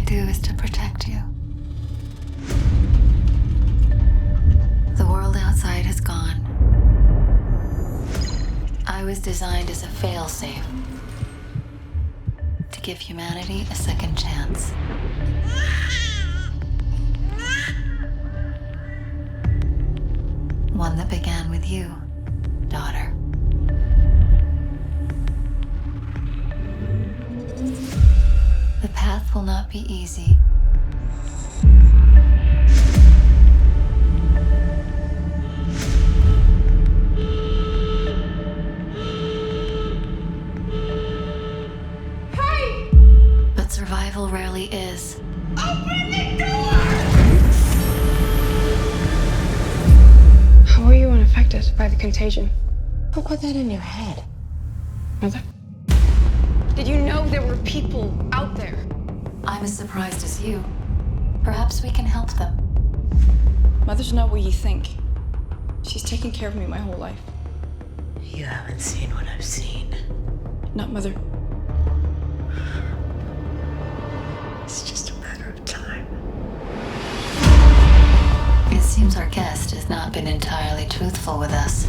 do is to protect you. The world outside has gone. I was designed as a failsafe to give humanity a second chance. One that began with you, daughter. The path will not be easy. Hey! But survival rarely is. Open the door! How are you unaffected by the contagion? Who put that in your head? Mother? Did you know there were people out there? I'm as surprised as you. Perhaps we can help them. Mother's not what you think. She's taken care of me my whole life. You haven't seen what I've seen. Not Mother. It's just a matter of time. It seems our guest has not been entirely truthful with us.